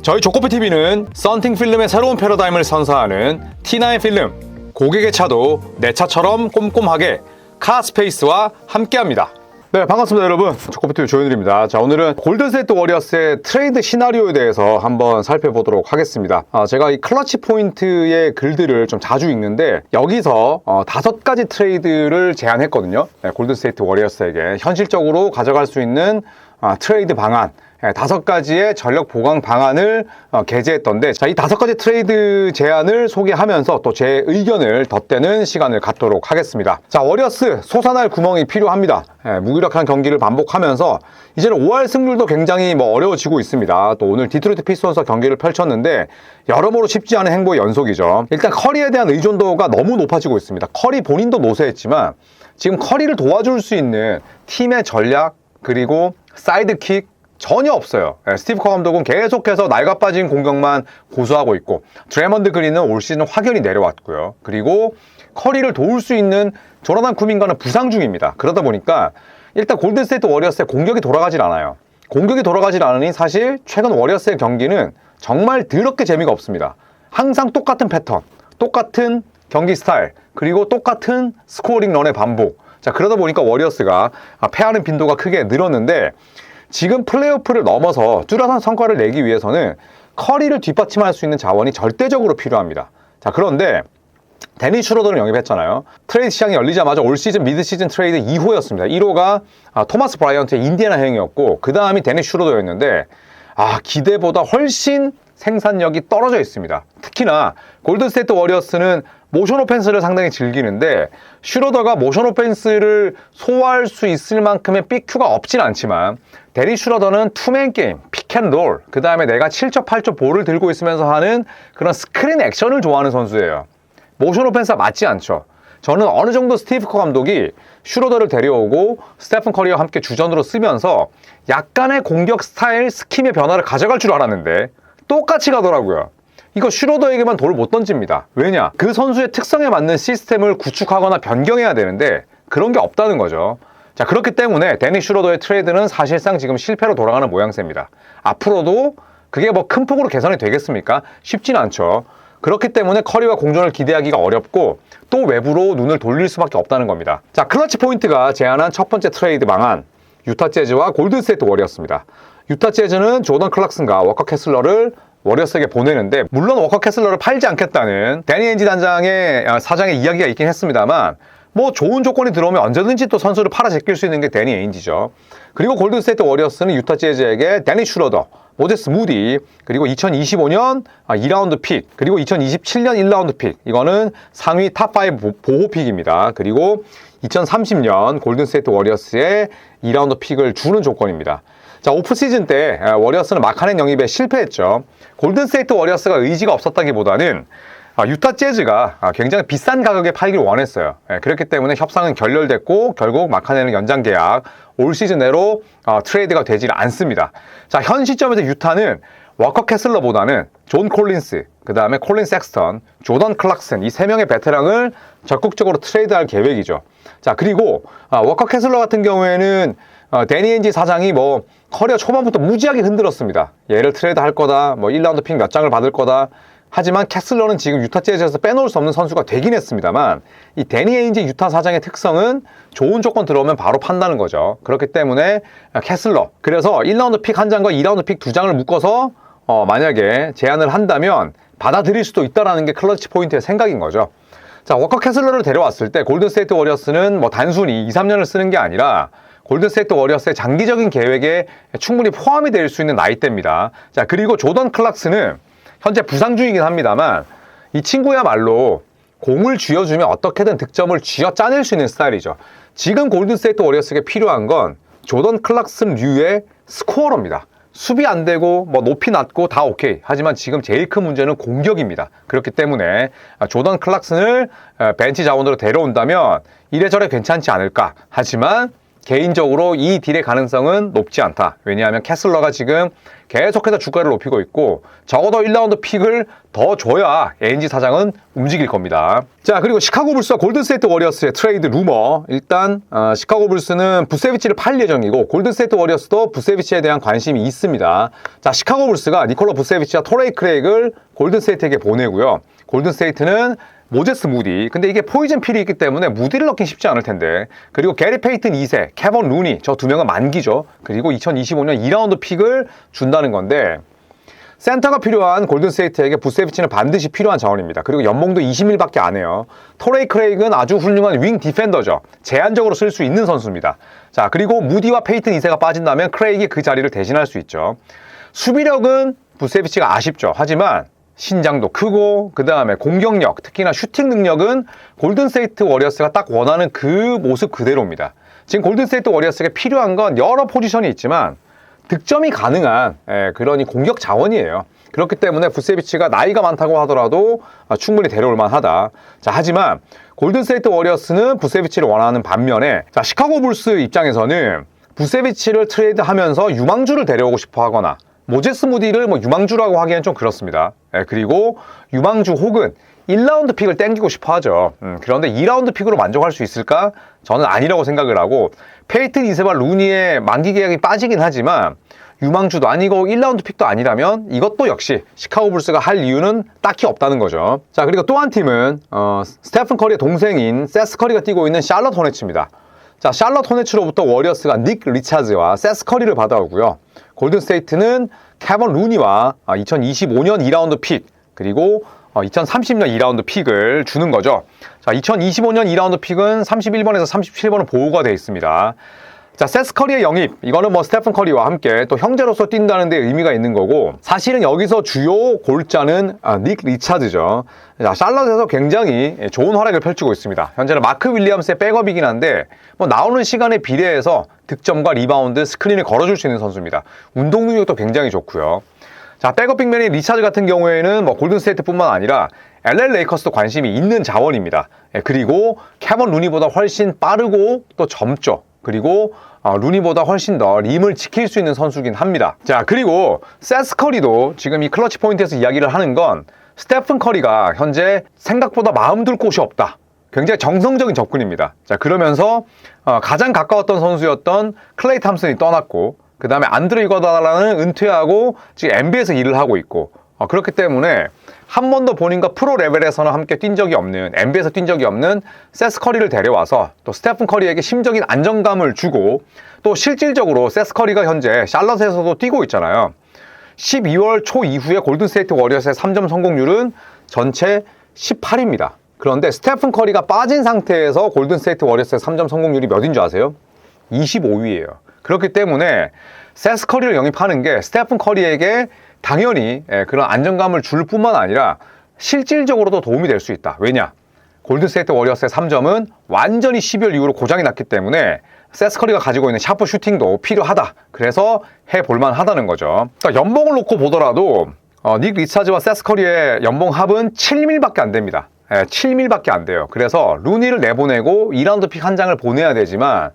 저희 조코피TV는 썬팅 필름의 새로운 패러다임을 선사하는 T9 필름, 고객의 차도 내 차처럼 꼼꼼하게 카스페이스와 함께합니다. 네, 반갑습니다 여러분. 조코피TV 조현일입니다. 자, 오늘은 골든스테이트 워리어스의 트레이드 시나리오에 대해서 한번 살펴보도록 하겠습니다. 제가 이 클러치 포인트의 글들을 좀 자주 읽는데 여기서 5가지 트레이드를 제안했거든요. 네, 골든스테이트 워리어스에게 현실적으로 가져갈 수 있는 트레이드 방안, 5가지의 전력 보강 방안을 게재했던데, 자, 이 5가지 트레이드 제안을 소개하면서 또 제 의견을 덧대는 시간을 갖도록 하겠습니다. 자, 워리어스 솟아날 구멍이 필요합니다. 무기력한 경기를 반복하면서 이제는 5할 승률도 굉장히 어려워지고 있습니다. 또 오늘 디트로이트 피스톤스 경기를 펼쳤는데 여러모로 쉽지 않은 행보의 연속이죠. 일단 커리에 대한 의존도가 너무 높아지고 있습니다. 커리 본인도 노쇠했지만 지금 커리를 도와줄 수 있는 팀의 전략, 그리고 사이드킥 전혀 없어요. 스티브 커 감독은 계속해서 낡아빠진 공격만 고수하고 있고, 드래먼드 그린은 올 시즌 확연히 내려왔고요. 그리고 커리를 도울 수 있는 조나단 쿠민가는 부상 중입니다. 그러다 보니까 일단 골든스테이트 워리어스의 공격이 돌아가질 않아요. 공격이 돌아가질 않으니 사실 최근 워리어스의 경기는 정말 더럽게 재미가 없습니다. 항상 똑같은 패턴, 똑같은 경기 스타일, 그리고 똑같은 스코어링 런의 반복. 자, 그러다 보니까 워리어스가 패하는 빈도가 크게 늘었는데, 지금 플레이오프를 넘어서 뚜렷한 성과를 내기 위해서는 커리를 뒷받침할 수 있는 자원이 절대적으로 필요합니다. 자, 그런데 데니 슈로더를 영입했잖아요. 트레이드 시장이 열리자마자 올 시즌 미드 시즌 트레이드 2호였습니다. 1호가 토마스 브라이언트의 인디애나 행이었고, 그 다음이 데니 슈로더였는데 기대보다 훨씬 생산력이 떨어져 있습니다. 특히나 골든스테이트 워리어스는 모션 오펜스를 상당히 즐기는데, 슈로더가 모션 오펜스를 소화할 수 있을 만큼의 BQ가 없진 않지만 데니 슈로더는 투맨 게임, 픽앤롤, 그 다음에 내가 7점 8점 볼을 들고 있으면서 하는 그런 스크린 액션을 좋아하는 선수예요. 모션 오펜스가 맞지 않죠. 저는 어느 정도 스티브 커 감독이 슈로더를 데려오고 스테픈 커리와 함께 주전으로 쓰면서 약간의 공격 스타일, 스킴의 변화를 가져갈 줄 알았는데 똑같이 가더라고요. 이거 슈로더에게만 돌을 못 던집니다. 왜냐? 그 선수의 특성에 맞는 시스템을 구축하거나 변경해야 되는데 그런 게 없다는 거죠. 자, 그렇기 때문에 데니 슈로더의 트레이드는 사실상 지금 실패로 돌아가는 모양새입니다. 앞으로도 그게 큰 폭으로 개선이 되겠습니까? 쉽진 않죠. 그렇기 때문에 커리와 공존을 기대하기가 어렵고 또 외부로 눈을 돌릴 수밖에 없다는 겁니다. 자, 클러치 포인트가 제안한 첫 번째 트레이드 방안, 유타 재즈와 골든스테이트 워리어스입니다. 유타 재즈는 조던 클락슨과 워커 캐슬러를 워리어스에게 보내는데, 물론 워커 캐슬러를 팔지 않겠다는 데니 ainge 단장의 사장의 이야기가 있긴 했습니다만 좋은 조건이 들어오면 언제든지 또 선수를 팔아 제낄 수 있는 게 데니 ainge죠. 그리고 골든스테이트 워리어스는 유타 재즈에게 데니 슈러더, 모제스 무디, 그리고 2025년 2라운드 픽, 그리고 2027년 1라운드 픽, 이거는 상위 탑5 보호 픽입니다. 그리고 2030년 골든스테이트 워리어스의 2라운드 픽을 주는 조건입니다. 자, 오프시즌 때 워리어스는 마카넨 영입에 실패했죠. 골든스테이트 워리어스가 의지가 없었다기보다는 유타 재즈가 굉장히 비싼 가격에 팔기를 원했어요. 그렇기 때문에 협상은 결렬됐고 결국 마카넨은 연장 계약, 올 시즌 내로 트레이드가 되질 않습니다. 자, 현 시점에서 유타는 워커 캐슬러보다는 존 콜린스, 그 다음에 콜린 섹스턴, 조던 클락슨, 이 3명의 베테랑을 적극적으로 트레이드할 계획이죠. 자, 그리고 워커 캐슬러 같은 경우에는 데니 ainge 사장이 커리어 초반부터 무지하게 흔들었습니다. 얘를 트레이드 할 거다, 1라운드 픽 몇 장을 받을 거다. 하지만 캐슬러는 지금 유타 재즈에서 빼놓을 수 없는 선수가 되긴 했습니다만, 이 데니 ainge 유타 사장의 특성은 좋은 조건 들어오면 바로 판다는 거죠. 그렇기 때문에 캐슬러, 그래서 1라운드 픽 1장과 2라운드 픽 2장을 묶어서 만약에 제안을 한다면 받아들일 수도 있다는 게 클러치 포인트의 생각인 거죠. 자, 워커 캐슬러를 데려왔을 때 골든스테이트 워리어스는 단순히 2, 3년을 쓰는 게 아니라 골든스테이트 워리어스의 장기적인 계획에 충분히 포함이 될 수 있는 나이대입니다. 자, 그리고 조던 클락스는 현재 부상 중이긴 합니다만 이 친구야말로 공을 쥐어주면 어떻게든 득점을 쥐어 짜낼 수 있는 스타일이죠. 지금 골든스테이트 워리어스에게 필요한 건 조던 클락슨류의 스코어러입니다. 수비 안 되고 높이 낮고 다 오케이. 하지만 지금 제일 큰 문제는 공격입니다. 그렇기 때문에 조던 클락슨을 벤치 자원으로 데려온다면 이래저래 괜찮지 않을까. 하지만 개인적으로 이 딜의 가능성은 높지 않다. 왜냐하면 캐슬러가 지금 계속해서 주가를 높이고 있고 적어도 1라운드 픽을 더 줘야 ANG 사장은 움직일 겁니다. 자, 그리고 시카고 불스와 골든스테이트 워리어스의 트레이드 루머. 일단 시카고 불스는 부세비치를 팔 예정이고 골든스테이트 워리어스도 부세비치에 대한 관심이 있습니다. 자, 시카고 불스가 니콜라 부세비치와 토레이 크레이그를 골든스테이트에게 보내고요. 골든스테이트는 모제스 무디. 근데 이게 포이즌 필이 있기 때문에 무디를 넣긴 쉽지 않을 텐데. 그리고 게리 페이튼 2세, 케번 루니. 저 두 명은 만기죠. 그리고 2025년 2라운드 픽을 준다는 건데 센터가 필요한 골든스테이트에게 부세비치는 반드시 필요한 자원입니다. 그리고 연봉도 20밀밖에 안 해요. 토레이 크레이그는 아주 훌륭한 윙 디펜더죠. 제한적으로 쓸 수 있는 선수입니다. 자, 그리고 무디와 페이튼 2세가 빠진다면 크레이기 그 자리를 대신할 수 있죠. 수비력은 부세비치가 아쉽죠. 하지만 신장도 크고 그 다음에 공격력, 특히나 슈팅 능력은 골든스테이트 워리어스가 딱 원하는 그 모습 그대로입니다. 지금 골든스테이트 워리어스에게 필요한 건 여러 포지션이 있지만 득점이 가능한 그런 공격 자원이에요. 그렇기 때문에 부세비치가 나이가 많다고 하더라도 충분히 데려올 만하다. 자, 하지만 골든스테이트 워리어스는 부세비치를 원하는 반면에 자, 시카고 불스 입장에서는 부세비치를 트레이드하면서 유망주를 데려오고 싶어 하거나 모제스 무디를 유망주라고 하기엔 좀 그렇습니다. 그리고 유망주 혹은 1라운드 픽을 땡기고 싶어 하죠. 그런데 2라운드 픽으로 만족할 수 있을까? 저는 아니라고 생각을 하고 페이튼 2세와 루니의 만기 계약이 빠지긴 하지만 유망주도 아니고 1라운드 픽도 아니라면 이것도 역시 시카고 불스가 할 이유는 딱히 없다는 거죠. 자, 그리고 또 한 팀은 스테픈 커리의 동생인 세스 커리가 뛰고 있는 샬럿 호네츠입니다. 자, 샬럿 호네츠로부터 워리어스가 닉 리차즈와 세스 커리를 받아오고요. 골든스테이트는 케번 루니와 2025년 2라운드 픽 그리고 2030년 2라운드 픽을 주는 거죠. 자, 2025년 2라운드 픽은 31번에서 37번은 보호가 되어 있습니다. 자, 세스 커리의 영입. 이거는 스테픈 커리와 함께 또 형제로서 뛴다는 데 의미가 있는 거고 사실은 여기서 주요 골자는 닉 리차드죠. 자, 샬럿에서 굉장히 좋은 활약을 펼치고 있습니다. 현재는 마크 윌리엄스의 백업이긴 한데 나오는 시간에 비례해서 득점과 리바운드, 스크린을 걸어줄 수 있는 선수입니다. 운동 능력도 굉장히 좋고요. 자, 백업 빅맨인 리차드 같은 경우에는 골든스테이트뿐만 아니라 LA 레이커스도 관심이 있는 자원입니다. 그리고 케번 루니보다 훨씬 빠르고 또 젊죠. 그리고 루니보다 훨씬 더 림을 지킬 수 있는 선수긴 합니다. 자, 그리고 세스 커리도 지금 이 클러치 포인트에서 이야기를 하는 건 스테픈 커리가 현재 생각보다 마음 둘 곳이 없다. 굉장히 정성적인 접근입니다. 자, 그러면서 가장 가까웠던 선수였던 클레이 탐슨이 떠났고 그 다음에 안드레 이거다라는 은퇴하고 지금 NBA에서 일을 하고 있고 그렇기 때문에 한 번도 본인과 프로 레벨에서는 함께 뛴 적이 없는 NBA에서 뛴 적이 없는 세스 커리를 데려와서 또 스테픈 커리에게 심적인 안정감을 주고 또 실질적으로 세스 커리가 현재 샬럿에서도 뛰고 있잖아요. 12월 초 이후에 골든스테이트 워리어스의 3점 성공률은 전체 18입니다. 그런데 스테픈 커리가 빠진 상태에서 골든스테이트 워리어스의 3점 성공률이 몇인 줄 아세요? 25위예요. 그렇기 때문에 세스 커리를 영입하는 게 스테픈 커리에게 당연히 그런 안정감을 줄 뿐만 아니라 실질적으로도 도움이 될 수 있다. 왜냐? 골든스테이트 워리어스의 3점은 완전히 12월 이후로 고장이 났기 때문에 세스 커리가 가지고 있는 샤프 슈팅도 필요하다. 그래서 해볼만 하다는 거죠. 그러니까 연봉을 놓고 보더라도 닉 리차즈와 세스 커리의 연봉 합은 7밀밖에 안 됩니다. 7밀밖에 안 돼요. 그래서 루니를 내보내고 2라운드 픽 한 장을 보내야 되지만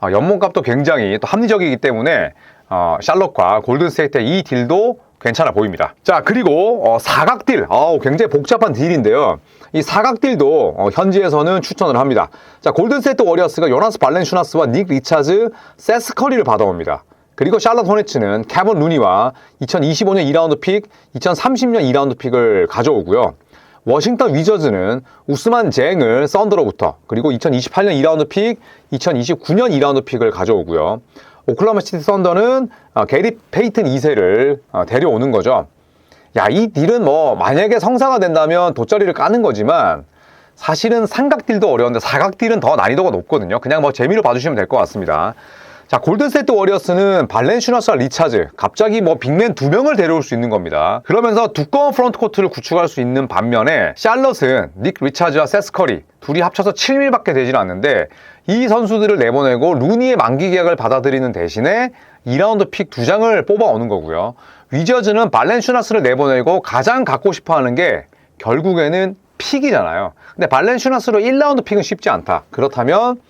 연봉값도 굉장히 또 합리적이기 때문에 샬럿과 골든스테이트의 이 딜도 괜찮아 보입니다. 자, 그리고 사각딜. 굉장히 복잡한 딜인데요. 이 사각딜도 현지에서는 추천을 합니다. 자, 골든스테이트 워리어스가 요나스 발렌슈나스와 닉 리차즈, 세스 커리를 받아옵니다. 그리고 샬럿 호네츠는 케번 루니와 2025년 2라운드 픽, 2030년 2라운드 픽을 가져오고요. 워싱턴 위저즈는 우스만 쟁을 썬더로부터 그리고 2028년 2라운드 픽, 2029년 2라운드 픽을 가져오고요. 오클라호마 시티 썬더는 게리 페이튼 2세를 데려오는 거죠. 야, 이 딜은 만약에 성사가 된다면 돗자리를 까는 거지만 사실은 삼각딜도 어려운데 사각딜은 더 난이도가 높거든요. 그냥 재미로 봐주시면 될 것 같습니다. 자, 골든스테이트 워리어스는 발렌슈나스와 리차즈, 갑자기 빅맨 2명을 데려올 수 있는 겁니다. 그러면서 두꺼운 프론트코트를 구축할 수 있는 반면에 샬럿은 닉 리차즈와 세스 커리 둘이 합쳐서 7밀밖에 되질 않는데 이 선수들을 내보내고 루니의 만기 계약을 받아들이는 대신에 2라운드 픽 2장을 뽑아오는 거고요. 위저즈는 발렌슈나스를 내보내고 가장 갖고 싶어하는 게 결국에는 픽이잖아요. 근데 발렌슈나스로 1라운드 픽은 쉽지 않다. 그렇다면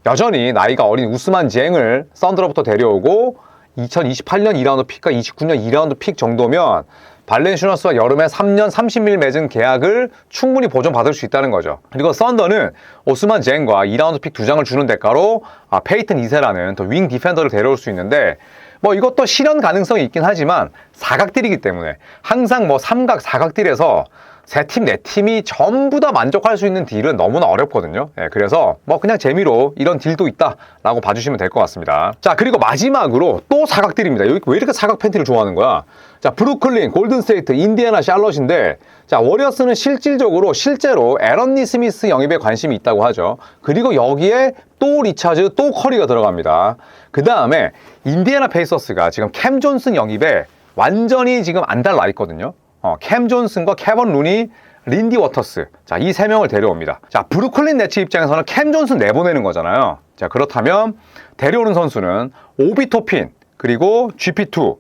여전히 나이가 어린 우스만 쟁을 썬더로부터 데려오고 2028년 2라운드 픽과 29년 2라운드 픽 정도면 발렌슈너스와 여름에 3년 30밀 맺은 계약을 충분히 보존받을 수 있다는 거죠. 그리고 썬더는 오스만 젠과 2라운드 픽 2장을 주는 대가로 페이튼 이세라는 또 윙 디펜더를 데려올 수 있는데 뭐 이것도 실현 가능성이 있긴 하지만 사각딜이기 때문에 항상 뭐 삼각, 사각딜에서 세 팀, 네 팀이 전부 다 만족할 수 있는 딜은 너무나 어렵거든요. 그래서 뭐 그냥 재미로 이런 딜도 있다라고 봐주시면 될 것 같습니다. 자, 그리고 마지막으로 또 사각딜입니다. 여기 왜 이렇게 사각 팬티를 좋아하는 거야? 자, 브루클린, 골든스테이트, 인디애나, 샬럿인데 자, 워리어스는 실제로 에런 니스미스 영입에 관심이 있다고 하죠. 그리고 여기에 또 리차즈, 또 커리가 들어갑니다. 그 다음에 인디애나 페이서스가 지금 캠 존슨 영입에 완전히 지금 안 달라 있거든요. 캠 존슨과 케번 루니, 린디 워터스. 자, 이 세 명을 데려옵니다. 자, 브루클린 네츠 입장에서는 캠 존슨 내보내는 거잖아요. 자, 그렇다면 데려오는 선수는 오비 토핀, 그리고 GP2,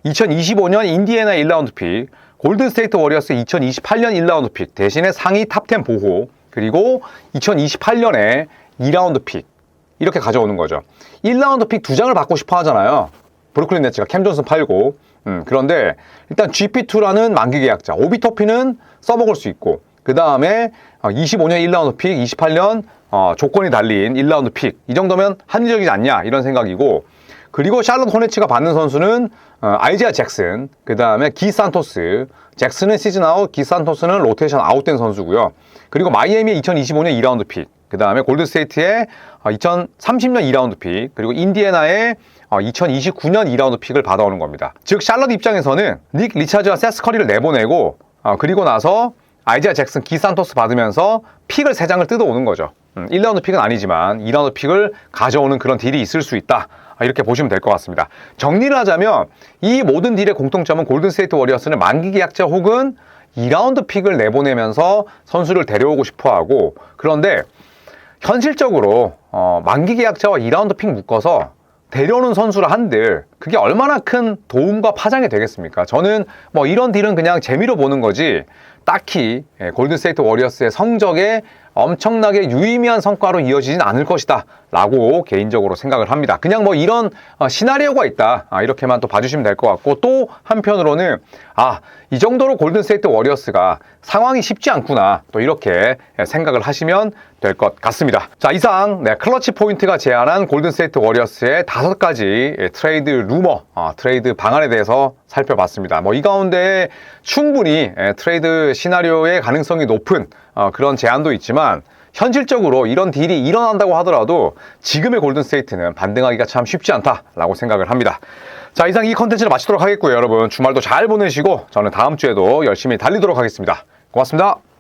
2025년 인디애나 1라운드 픽, 골든스테이트 워리어스 2028년 1라운드 픽, 대신에 상위 탑10 보호, 그리고 2028년에 2라운드 픽. 이렇게 가져오는 거죠. 1라운드 픽 2장을 받고 싶어 하잖아요. 브루클린 네츠가 캠 존슨 팔고. 그런데 일단 GP2라는 만기 계약자, 오비토피는 써먹을 수 있고, 그 다음에 25년 1라운드 픽, 28년 조건이 달린 1라운드 픽, 이 정도면 합리적이지 않냐 이런 생각이고, 그리고 샬럿 호네츠가 받는 선수는 아이지아 잭슨, 그 다음에 기 산토스. 잭슨은 시즌 아웃, 기 산토스는 로테이션 아웃된 선수고요. 그리고 마이애미의 2025년 2라운드 픽, 그 다음에 골든스테이트의 2030년 2라운드 픽, 그리고 인디애나의 2029년 2라운드 픽을 받아오는 겁니다. 즉 샬럿 입장에서는 닉 리차즈와 세스 커리를 내보내고 그리고 나서 아이지아 잭슨, 기 산토스 받으면서 픽을 3장을 뜯어오는 거죠. 1라운드 픽은 아니지만 2라운드 픽을 가져오는 그런 딜이 있을 수 있다. 이렇게 보시면 될 것 같습니다. 정리를 하자면 이 모든 딜의 공통점은 골든스테이트 워리어스는 만기 계약자 혹은 2라운드 픽을 내보내면서 선수를 데려오고 싶어하고, 그런데 현실적으로 만기 계약자와 2라운드 픽 묶어서 데려오는 선수를 한들 그게 얼마나 큰 도움과 파장이 되겠습니까? 저는 뭐 이런 딜은 그냥 재미로 보는 거지 딱히 골든스테이트 워리어스의 성적에 엄청나게 유의미한 성과로 이어지진 않을 것이다 라고 개인적으로 생각을 합니다. 그냥 뭐 이런 시나리오가 있다 이렇게만 또 봐주시면 될 것 같고, 또 한편으로는 이 정도로 골든스테이트 워리어스가 상황이 쉽지 않구나 또 이렇게 생각을 하시면 될 것 같습니다. 자, 이상 클러치 포인트가 제안한 골든스테이트 워리어스의 5가지 트레이드 루머, 트레이드 방안에 대해서 살펴봤습니다. 뭐 이 가운데 충분히 트레이드 시나리오의 가능성이 높은 그런 제안도 있지만, 현실적으로 이런 딜이 일어난다고 하더라도 지금의 골든스테이트는 반등하기가 참 쉽지 않다라고 생각을 합니다. 자, 이상 이 컨텐츠를 마치도록 하겠고요. 여러분 주말도 잘 보내시고 저는 다음 주에도 열심히 달리도록 하겠습니다. 고맙습니다.